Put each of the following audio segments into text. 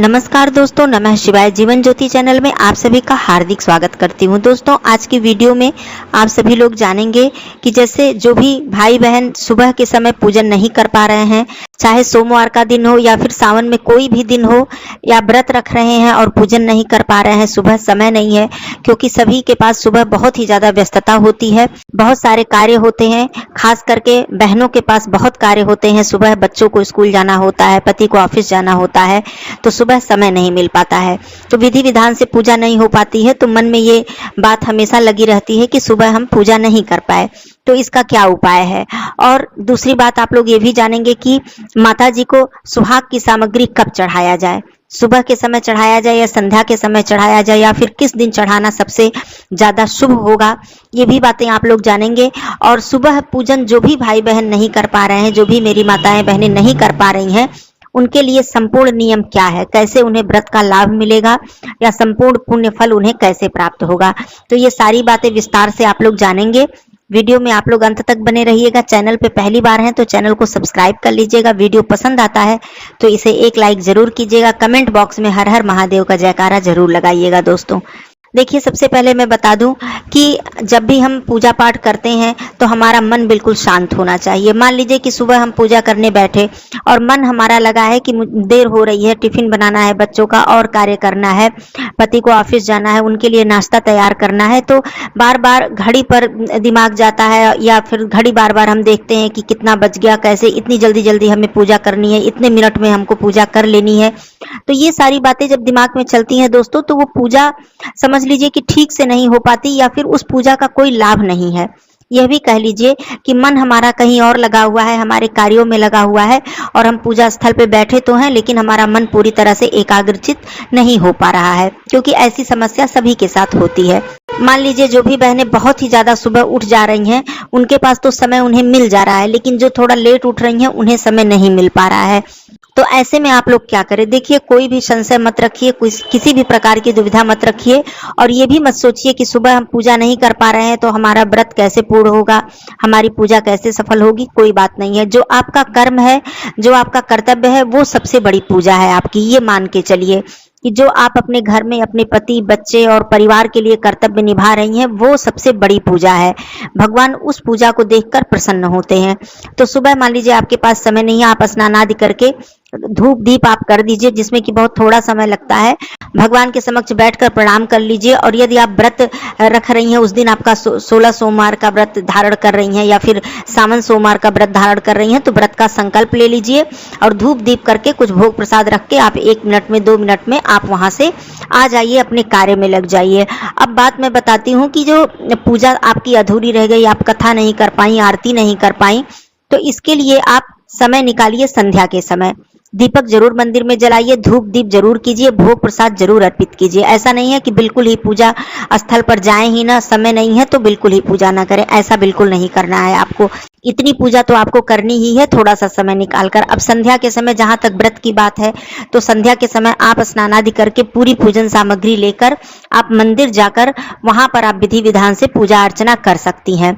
नमस्कार दोस्तों, नमः शिवाय। जीवन ज्योति चैनल में आप सभी का हार्दिक स्वागत करती हूं। दोस्तों, आज की वीडियो में आप सभी लोग जानेंगे कि जैसे जो भी भाई बहन सुबह के समय पूजन नहीं कर पा रहे हैं, चाहे सोमवार का दिन हो या फिर सावन में कोई भी दिन हो, या व्रत रख रहे हैं और पूजन नहीं कर पा रहे हैं, सुबह समय नहीं है, क्योंकि सभी के पास सुबह बहुत ही ज्यादा व्यस्तता होती है, बहुत सारे कार्य होते हैं। खास करके बहनों के पास बहुत कार्य होते हैं। सुबह बच्चों को स्कूल जाना होता है, पति को ऑफिस जाना होता है, तो सुबह समय नहीं मिल पाता है, तो विधि विधान से पूजा नहीं हो पाती है। तो मन में ये बात हमेशा लगी रहती है कि सुबह हम पूजा नहीं कर पाए, तो इसका क्या उपाय है। और दूसरी बात, आप लोग ये भी जानेंगे कि माता जी को सुहाग की सामग्री कब चढ़ाया जाए, सुबह के समय चढ़ाया जाए या संध्या के समय चढ़ाया जाए, या फिर किस दिन चढ़ाना सबसे ज्यादा शुभ होगा, ये भी बातें आप लोग जानेंगे। और सुबह पूजन जो भी भाई बहन नहीं कर पा रहे हैं, जो भी मेरी माताएं बहनें नहीं कर पा रही हैं, उनके लिए संपूर्ण नियम क्या है, कैसे उन्हें व्रत का लाभ मिलेगा, या संपूर्ण पुण्य फल उन्हें कैसे प्राप्त होगा, तो ये सारी बातें विस्तार से आप लोग जानेंगे। वीडियो में आप लोग अंत तक बने रहिएगा। चैनल पे पहली बार हैं तो चैनल को सब्सक्राइब कर लीजिएगा। वीडियो पसंद आता है तो इसे एक लाइक जरूर कीजिएगा। कमेंट बॉक्स में हर हर महादेव का जयकारा जरूर लगाइएगा। दोस्तों देखिए, सबसे पहले मैं बता दूं कि जब भी हम पूजा पाठ करते हैं तो हमारा मन बिल्कुल शांत होना चाहिए। मान लीजिए कि सुबह हम पूजा करने बैठे और मन हमारा लगा है कि देर हो रही है, टिफिन बनाना है बच्चों का, और कार्य करना है, पति को ऑफिस जाना है, उनके लिए नाश्ता तैयार करना है, तो बार बार घड़ी पर दिमाग जाता है, या फिर घड़ी बार बार हम देखते हैं कि कितना बज गया, कैसे इतनी जल्दी जल्दी हमें पूजा करनी है, इतने मिनट में हमको पूजा कर लेनी है। तो ये सारी बातें जब दिमाग में चलती हैं दोस्तों, तो वो पूजा समझ लीजिए कि ठीक से नहीं हो पाती, या फिर उस पूजा का कोई लाभ नहीं है। यह भी कह लीजिए कि मन हमारा कहीं और लगा हुआ है, हमारे कार्यों में लगा हुआ है, और हम पूजा स्थल पे बैठे तो हैं, लेकिन हमारा मन पूरी तरह से एकाग्रचित नहीं हो पा रहा है, क्योंकि ऐसी समस्या सभी के साथ होती है। मान लीजिए जो भी बहनें बहुत ही ज्यादा सुबह उठ जा रही हैं, उनके पास तो समय उन्हें मिल जा रहा है, लेकिन जो थोड़ा लेट उठ रही हैं उन्हें समय नहीं मिल पा रहा है। तो ऐसे में आप लोग क्या करें? देखिए, कोई भी संशय मत रखिए, किसी भी प्रकार की दुविधा मत रखिए, और ये भी मत सोचिए कि सुबह हम पूजा नहीं कर पा रहे हैं तो हमारा व्रत कैसे पूर्ण होगा, हमारी पूजा कैसे सफल होगी। कोई बात नहीं है। जो आपका कर्म है, जो आपका कर्तव्य है, वो सबसे बड़ी पूजा है आपकी। ये मान के चलिए कि जो आप अपने घर में अपने पति, बच्चे और परिवार के लिए कर्तव्य निभा रही हैं, वो सबसे बड़ी पूजा है। भगवान उस पूजा को देखकर प्रसन्न होते हैं। तो सुबह मान लीजिए आपके पास समय नहीं है, आप स्नान आदि करके धूप दीप आप कर दीजिए, जिसमें कि बहुत थोड़ा समय लगता है। भगवान के समक्ष बैठकर प्रणाम कर लीजिए। और यदि आप व्रत रख रही हैं, उस दिन आपका 16 सोमवार का व्रत धारण कर रही हैं, या फिर सावन सोमवार का व्रत धारण कर रही हैं, तो व्रत का संकल्प ले लीजिए, और धूप दीप करके कुछ भोग प्रसाद रख के आप 1 मिनट में 2 मिनट में आप वहां से आ जाइए, अपने कार्य में लग जाइए। अब बात मैं बताती हूँ कि जो पूजा आपकी अधूरी रह गई, आप कथा नहीं कर पाई, आरती नहीं कर पाई, तो इसके लिए आप समय निकालिए। संध्या के समय दीपक जरूर मंदिर में जलाइए, धूप दीप जरूर कीजिए, भोग प्रसाद जरूर अर्पित कीजिए। ऐसा नहीं है कि बिल्कुल ही पूजा स्थल पर जाएं ही ना, समय नहीं है तो बिल्कुल ही पूजा ना करें, ऐसा बिल्कुल नहीं करना है आपको। इतनी पूजा तो आपको करनी ही है, थोड़ा सा समय निकालकर। अब संध्या के समय, जहां तक व्रत की बात है, तो संध्या के समय आप स्नान आदि करके पूरी पूजन सामग्री लेकर आप मंदिर जाकर वहां पर आप विधि विधान से पूजा अर्चना कर सकती हैं।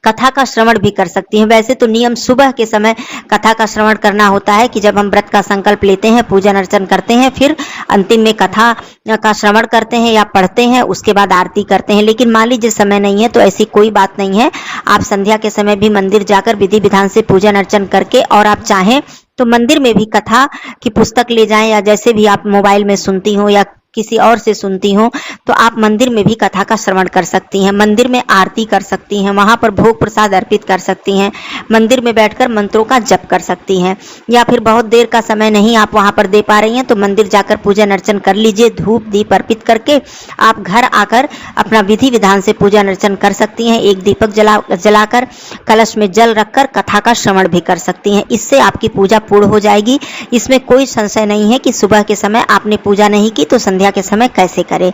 कथा का श्रवण भी कर सकती हैं। वैसे तो नियम सुबह के समय कथा का श्रवण करना होता है कि जब हम व्रत का संकल्प लेते हैं, पूजन अर्चन करते हैं, फिर अंतिम में कथा का श्रवण करते हैं या पढ़ते हैं, उसके बाद आरती करते हैं। लेकिन मान लीजिए समय नहीं है तो ऐसी कोई बात नहीं है, आप संध्या के समय भी मंदिर जाकर विधि विधान से पूजन अर्चन करके, और आप चाहें तो मंदिर में भी कथा की पुस्तक ले जाएं, या जैसे भी आप मोबाइल में सुनती हो या किसी और से सुनती हो, तो आप मंदिर में भी कथा का श्रवण कर सकती हैं, मंदिर में आरती कर सकती हैं, वहां पर भोग प्रसाद अर्पित कर सकती हैं, मंदिर में बैठकर मंत्रों का जप कर सकती हैं। या फिर बहुत देर का समय नहीं आप वहां पर दे पा रही हैं, तो मंदिर जाकर पूजन अर्चन कर लीजिए, धूप दीप अर्पित करके आप घर आकर अपना विधि विधान से पूजन अर्चन कर सकती हैं। एक दीपक जलाकर कलश में जल रखकर कथा का श्रवण भी कर सकती हैं। इससे आपकी पूजा पूर्ण हो जाएगी। इसमें कोई संशय नहीं है कि सुबह के समय आपने पूजा नहीं की तो संध्या के समय कैसे करें।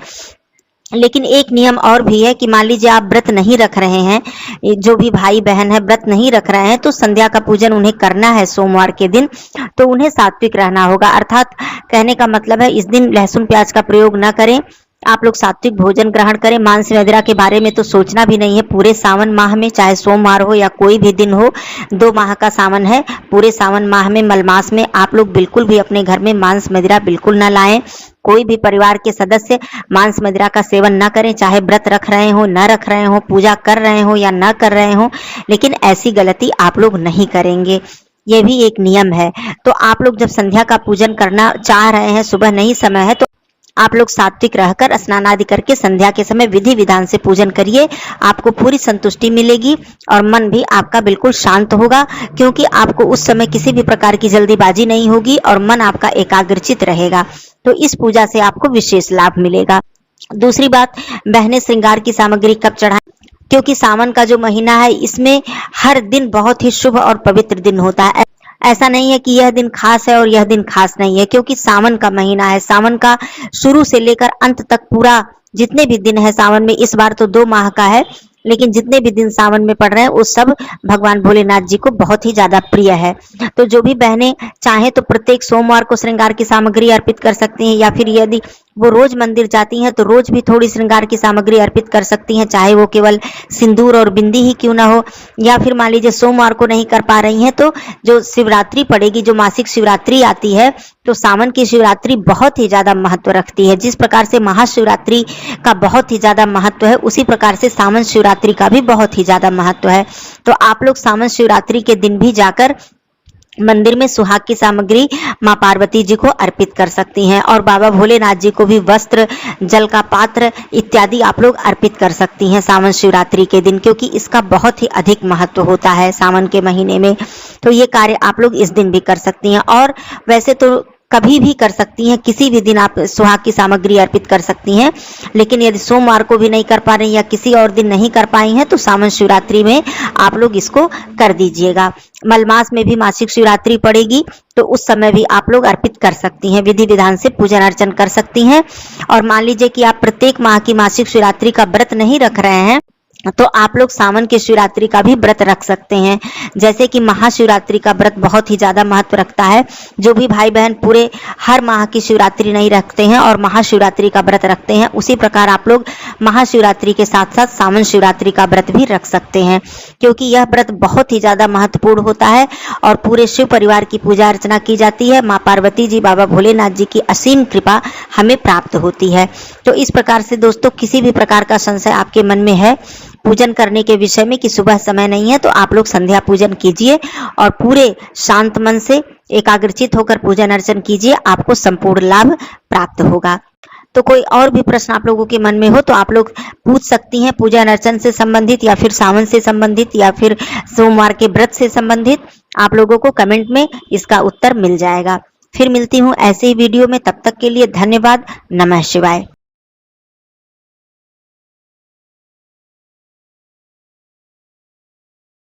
लेकिन एक नियम और भी है कि मान लीजिए आप व्रत नहीं रख रहे हैं, जो भी भाई बहन है व्रत नहीं रख रहे हैं, तो संध्या का पूजन उन्हें करना है सोमवार के दिन, तो उन्हें सात्विक रहना होगा। अर्थात कहने का मतलब है, इस दिन लहसुन प्याज का प्रयोग न करें, आप लोग सात्विक भोजन ग्रहण करें। मांस मदिरा के बारे में तो सोचना भी नहीं है। पूरे सावन माह में, चाहे सोमवार हो या कोई भी दिन हो, 2 माह का सावन है। पूरे सावन माह में, मलमास में आप लोग बिल्कुल भी अपने घर में मांस मदिरा बिल्कुल न लाएं। कोई भी परिवार के सदस्य मांस मदिरा का सेवन न करें, चाहे व्रत रख रहे हो, न रख रहे हो, पूजा कर रहे हो या न कर रहे हो, लेकिन ऐसी गलती आप लोग नहीं करेंगे। ये भी एक नियम है। तो आप लोग जब संध्या का पूजन करना चाह रहे हैं, सुबह नहीं समय है, तो आप लोग सात्विक रहकर स्नान आदि करके संध्या के समय विधि विधान से पूजन करिए। आपको पूरी संतुष्टि मिलेगी और मन भी आपका बिल्कुल शांत होगा, क्योंकि आपको उस समय किसी भी प्रकार की जल्दीबाजी नहीं होगी और मन आपका एकाग्रचित रहेगा। तो इस पूजा से आपको विशेष लाभ मिलेगा। दूसरी बात, बहनें श्रृंगार की सामग्री कब चढ़ाएं? क्योंकि सावन का जो महीना है, इसमें हर दिन बहुत ही शुभ और पवित्र दिन होता है। ऐसा नहीं है कि यह दिन खास है और यह दिन खास नहीं है, क्योंकि सावन का महीना है। सावन का शुरू से लेकर अंत तक पूरा जितने भी दिन है सावन में, इस बार तो 2 माह का है, लेकिन जितने भी दिन सावन में पड़ रहे हैं वो सब भगवान भोलेनाथ जी को बहुत ही ज्यादा प्रिय है। तो जो भी बहनें चाहे तो प्रत्येक सोमवार को श्रृंगार की सामग्री अर्पित कर सकती हैं, या फिर यदि वो रोज मंदिर जाती हैं तो रोज भी थोड़ी श्रृंगार की सामग्री अर्पित कर सकती हैं, चाहे वो केवल सिंदूर और बिंदी ही क्यों ना हो। या फिर मान लीजिए सोमवार को नहीं कर पा रही हैं तो जो शिवरात्रि पड़ेगी, जो मासिक शिवरात्रि आती है, तो सावन की शिवरात्रि बहुत ही ज्यादा महत्व रखती है। जिस प्रकार से महाशिवरात्रि का बहुत ही ज्यादा महत्व है, उसी प्रकार से सावन शिवरात्रि का भी बहुत ही ज्यादा महत्व है। तो आप लोग सावन शिवरात्रि के दिन भी जाकर मंदिर में सुहाग की सामग्री मां पार्वती जी को अर्पित कर सकती हैं, और बाबा भोलेनाथ जी को भी वस्त्र, जल का पात्र इत्यादि आप लोग अर्पित कर सकती हैं सावन शिवरात्रि के दिन, क्योंकि इसका बहुत ही अधिक महत्व होता है सावन के महीने में। तो ये कार्य आप लोग इस दिन भी कर सकती हैं, और वैसे तो कभी भी कर सकती हैं, किसी भी दिन आप सुहाग की सामग्री अर्पित कर सकती हैं। लेकिन यदि सोमवार को भी नहीं कर पा रही या किसी और दिन नहीं कर पाई हैं तो सावन शिवरात्रि में आप लोग इसको कर दीजिएगा। मलमास में भी मासिक शिवरात्रि पड़ेगी, तो उस समय भी आप लोग अर्पित कर सकती हैं, विधि विधान से पूजन अर्चन कर सकती हैं। और मान लीजिए कि आप प्रत्येक माह की मासिक शिवरात्रि का व्रत नहीं रख रहे हैं, तो आप लोग सावन के शिवरात्रि का भी व्रत रख सकते हैं। जैसे कि महाशिवरात्रि का व्रत बहुत ही ज्यादा महत्व रखता है। जो भी भाई बहन पूरे हर माह की शिवरात्रि नहीं रखते हैं और महाशिवरात्रि का व्रत रखते हैं, उसी प्रकार आप लोग महाशिवरात्रि के साथ साथ सावन शिवरात्रि का व्रत भी रख सकते हैं, क्योंकि यह व्रत बहुत ही ज्यादा महत्वपूर्ण होता है और पूरे शिव परिवार की पूजा अर्चना की जाती है। माँ पार्वती जी, बाबा भोलेनाथ जी की असीम कृपा हमें प्राप्त होती है। तो इस प्रकार से दोस्तों, किसी भी प्रकार का संशय आपके मन में है पूजन करने के विषय में कि सुबह समय नहीं है, तो आप लोग संध्या पूजन कीजिए और पूरे शांत मन से एकाग्रचित होकर पूजन अर्चन कीजिए, आपको संपूर्ण लाभ प्राप्त होगा। तो कोई और भी प्रश्न आप लोगों के मन में हो तो आप लोग पूछ सकती हैं, पूजन अर्चन से संबंधित या फिर सावन से संबंधित या फिर सोमवार के व्रत से संबंधित। आप लोगों को कमेंट में इसका उत्तर मिल जाएगा। फिर मिलती हूँ ऐसे ही वीडियो में, तब तक के लिए धन्यवाद। नमः शिवाय।